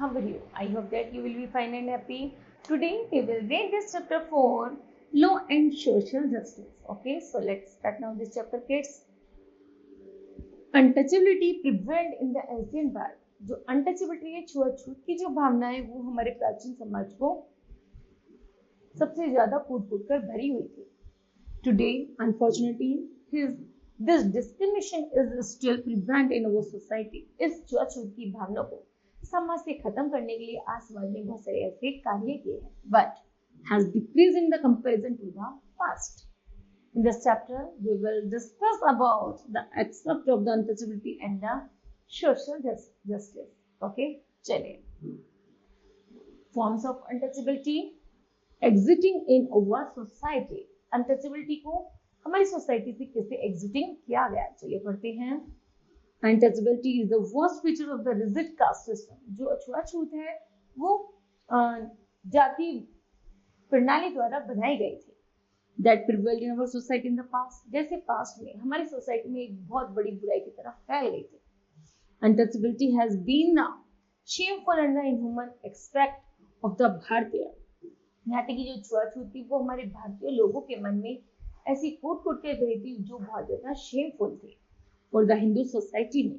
How are you? I hope that you will be fine and happy. Today we will read this chapter 4, Law and Social Justice. Okay, so let's start now this chapter, kids. Untouchability prevailed in the ancient world. जो untouchability है, छुआछूत की जो भावना है, वो हमारे प्राचीन समाज को सबसे ज्यादा कूट-कूट कर भरी हुई थी. Today, unfortunately, this discrimination is still prevalent in our society. इस छुआछूत की भावना को समाज से खत्म करने के लिए आज समाज ने बहुत सारे ऐसे कार्य किए हैं, but has decreased in the comparison to the past. In this chapter, we will discuss about the aspect of the untouchability and the social justice. Okay, चलिए. Forms of untouchability exiting in our society. Untouchability को हमारी society से कैसे exiting किया गया, चलिए पढ़ते हैं. Untouchability is the worst feature of the rigid caste system. जो छुआछूत है वो जाति प्रणाली द्वारा बनाई गई थी. That prevailed in our society in the past. जैसे पास्ट में हमारी सोसाइटी में एक बहुत बड़ी बुराई की तरफ फैल गई थी. Untouchability has been a shameful and inhuman aspect of the भारतीय. यहाँ तक कि जो छुआछूत थी वो हमारे भारतीय लोगों के मन में ऐसी कूट-कूट के गई थी जो बहुत ज्यादा शेमफुल थी. For the Hindu society में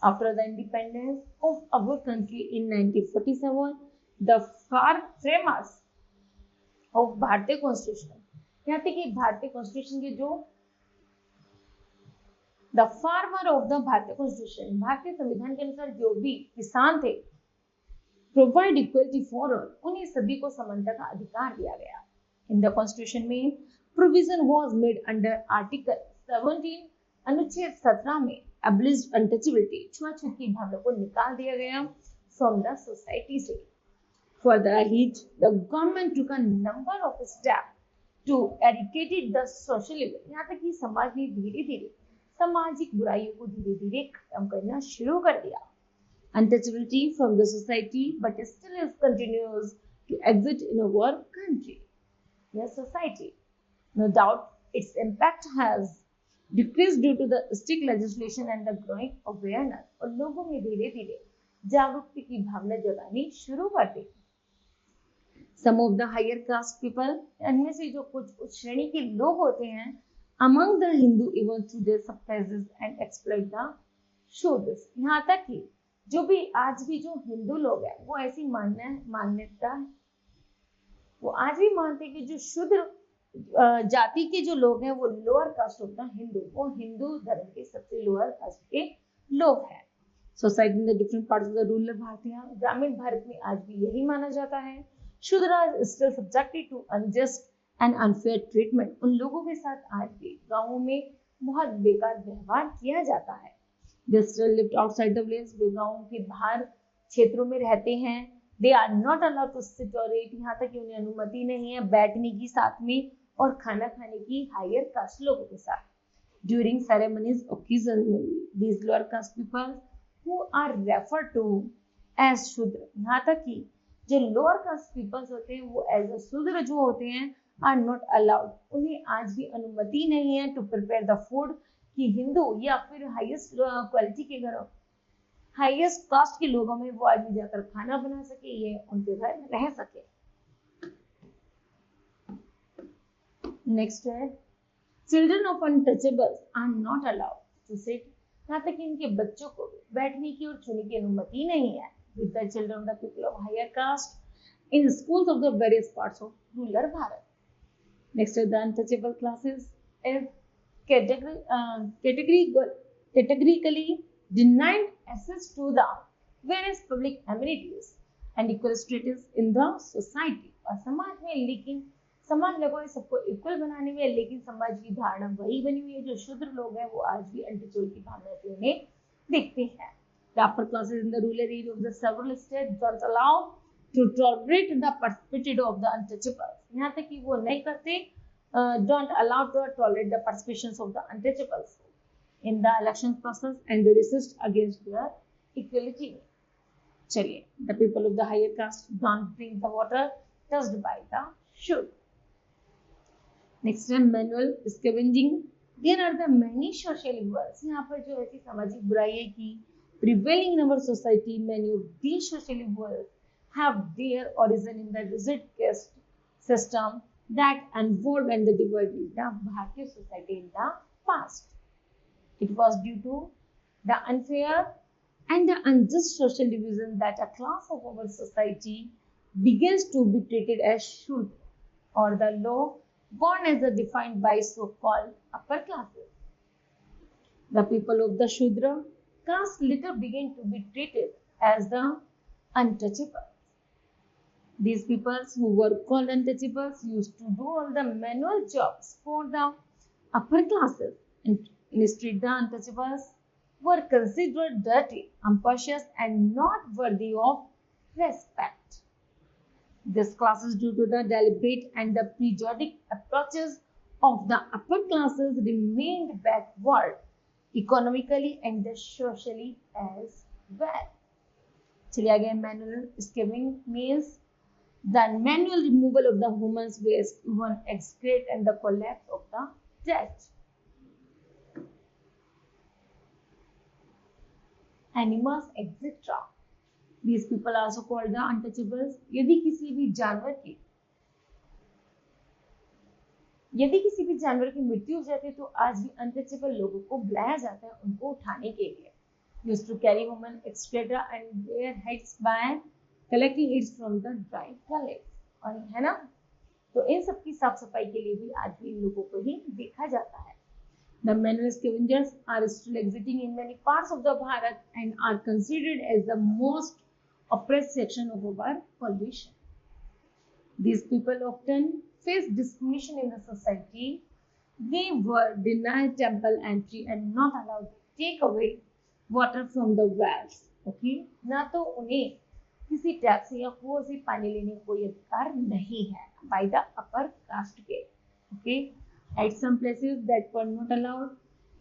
after the independence of our country in 1947, the far framers of भारतीय कॉन्स्टिट्यूशन, यहाँ तक कि भारतीय कॉन्स्टिट्यूशन के जो द फार्मर ऑफ द भारतीय कॉन्स्टिट्यूशन, भारतीय संविधान के अनुसार जो भी किसान थे, प्रोवाइड इक्वलिटी फॉर ऑल, उन्हें सभी को समानता का अधिकार दिया गया. इन द कॉन्स्टिट्यूशन में provision was made under article 17, अनुच्छेद 17 में एब्लिश्ड अनटचेबिलिटी, छुआछूत की भावना को निकाल दिया गया फ्रॉम द सोसाइटी से. Further hit the government took a number of step to eradicate the social evil. यहाँ तक कि समाज ने धीरे धीरे सामाजिक बुराइयों को धीरे धीरे खत्म करना शुरू कर दिया. Untouchability from the society, but still is continues to exist in our country. Yes, society. No doubt, its impact has decreased due to the strict legislation and the growing awareness. और लोगों में धीरे धीरे जागरूकता की भावना जगानी शुरू कर दी. Some of the higher caste people, इनमें से जो कुछ उच्च श्रेणी के लोग होते हैं, among the Hindu even today suppresses and exploit the Shudras. यहाँ तक कि जो भी आज भी जो हिंदू लोग हैं वो ऐसी मान्यता है, वो आज भी मानते हैं कि जो शूद्र जाति के जो लोग हैं वो लोअर कास्ट होता है हिंदू, वो हिंदू धर्म के सबसे लोअर कास्ट के लोग हैं. Society in the different parts of the rural भारतीय, ग्रामीण भारत में आज भी यही माना जाता है. Shudra still subjected to unjust and unfair treatment. उन लोगों के साथ आज भी गांवों में बहुत बेकार व्यवहार किया जाता है. They still lived outside the village. वे गाँव के बाहर क्षेत्रों में रहते हैं. They are not allowed to sit or eat. यहाँ तक कि उन्हें अनुमति नहीं है बैठने की साथ में और खाना खाने की हायर कास्ट लोगों के साथ. During ceremonies, occasionally, these lower caste people who are referred to as शूद्र, यहाँ तक कि जो lower caste peoples होते हैं वो as a शूद्र जो होते हैं are not allowed. उन्हें आज भी अनुमति नहीं है to prepare the food कि हिंदू या फिर हाईएस्ट क्वालिटी के घरों, हाईएस्ट कास्ट के लोगों में वो आदमी जाकर खाना बना सके, ये उनके घर रह सके. नेक्स्ट है children of untouchables are not allowed to sit. यहाँ तक कि इनके बच्चों को बैठने की और छूने की अनुमति नहीं है with the children of the people of higher caste in schools of the various parts of rural Bharat. Next है the untouchable classes is categorically denied access to the various public amenities and equal status in the society. और समाज में लेकिन समान लोगों ने सबको equal बनाने में, लेकिन समाज की धारणा वही बनी हुई है. जो शूद्र लोग हैं वो आज भी अनटचेबल की भावना से उन्हें देखते हैं. The upper classes in the rural area of the several states don't allow to tolerate the perspective of the untouchables. यहाँ तक कि वो नहीं करते, don't allow to tolerate the participations of the untouchables in the election process and they resist against their equality. चलिए, the people of the higher caste don't drink the water touched by the shudra. Next है manual scavenging. There are the many social evils. यहाँ पर जो ऐसी सामाजिक बुराई है कि prevailing in our society, many of these social evils have their origin in the rigid caste system that involved and divided the Bharatiya society in the past. It was due to the unfair and the unjust social division that a class of our society begins to be treated as Shudra, or the low, born as defined by so-called upper classes. The people of the Shudra caste later began to be treated as the untouchables. These peoples who were called untouchables used to do all the manual jobs for the upper classes. Instead, the untouchables were considered dirty, imperious, and not worthy of respect. This class is due to the deliberate and the periodic approaches of the upper classes remained backward economically and socially as well. चलिए again manual scavenging means the manual removal of the human's waste, even excrete, and the collapse of the dead. Animals, etc. These people are also called the untouchables. यदि किसी भी जानवर की मृत्यु हो जाती है तो आज भी अनटचेबल लोगों को बुलाया जाता है उनको उठाने के लिए. Used to carry human excreta and their heads by collecting it from the dry toilets. और है ना, तो इन सब की साफ सफाई के लिए भी आज भी इन लोगों को ही देखा जाता है. The manual scavengers are still existing in many parts of the Bharat and are considered as the most oppressed section of our population. These people often face discrimination in the society. They were denied temple entry and not allowed to take away water from the wells. Okay? ना तो उन्हें किसी tap से या कुओं से पानी लेने का कोई अधिकार नहीं है by the upper caste के. Okay? At some places that were not allowed.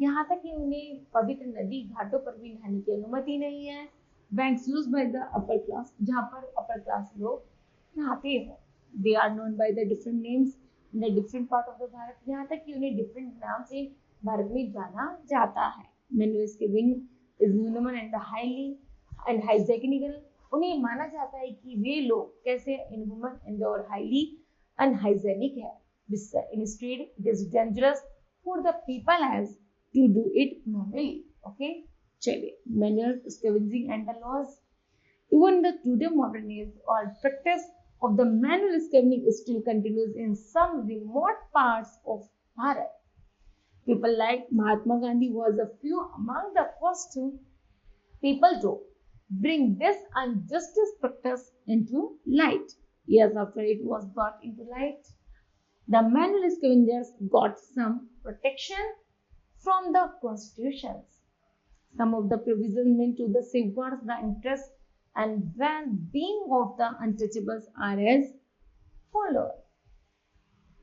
यहाँ तक कि उन्हें पवित्र नदी घाटों पर भी नहाने की अनुमति नहीं है. Banks used by the upper class, जहाँ पर upper class लोग नहाते हो. They are known by the different names in the different part of the Bharat. यहाँ तक कि उन्हें different नाम से भारत में जाना जाता है. Manual scavenging is inhuman and highly and hygienical. उन्हें माना जाता है कि वे लोग कैसे inhuman and और highly unhygienic है. Instead, it is dangerous for the people as to do it manually. Okay, चलिए manual scavenging and the laws. Even the today modern age or practice of the manual scavenging still continues in some remote parts of Bharat. People like Mahatma Gandhi was a few among the first people to bring this injustice practice into light. Years after it was brought into light, the manual scavengers got some protection from the constitutions. Some of the provisions meant to the safeguards the interests and well-being of the untouchables are as follows.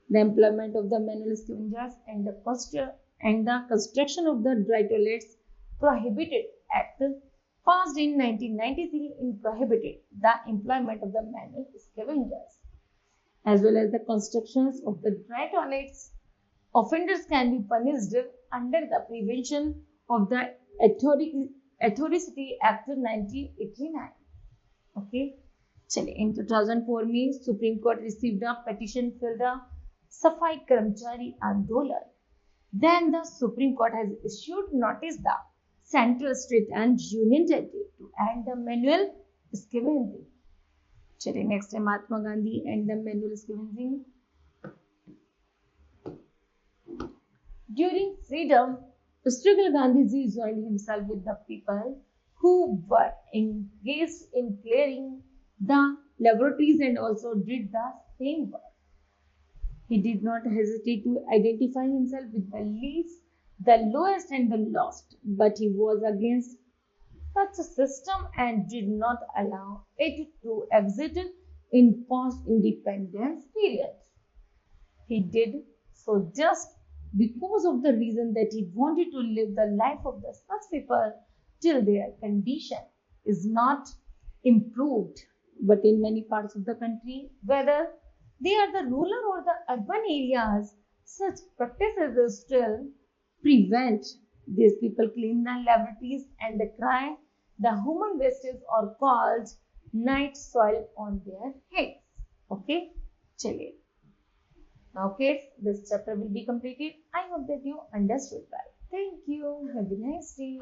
The employment of the manual scavengers and the construction of the dry toilets prohibited Act passed in 1993 prohibited the employment of the manual scavengers. As well as the constructions of the dry toilets, offenders can be punished under the Prevention of the Atrocity Act 1989. Okay. In 2004 में Supreme Court received a petition for the Safai Karmchari Andolan. Then the Supreme Court has issued notice the Central, State and Union Territory to end the manual scavenging. Next है Mahatma Gandhi and the manual scavenging. During freedom struggle, Gandhiji joined himself with the people who were engaged in clearing the laboratories and also did the same work. He did not hesitate to identify himself with the least, the lowest and the lost, but he was against such a system and did not allow it to exist in post-independence period. He did so just because of the reason that he wanted to live the life of the such people till their condition is not improved. But in many parts of the country, whether they are the rural or the urban areas, such practices still prevent these people clean the laboratories and cry the human wastes are called night soil on their heads. Okay, chaliye. Now kids, this chapter will be completed. I hope that you understood well. Thank you. Have a nice day.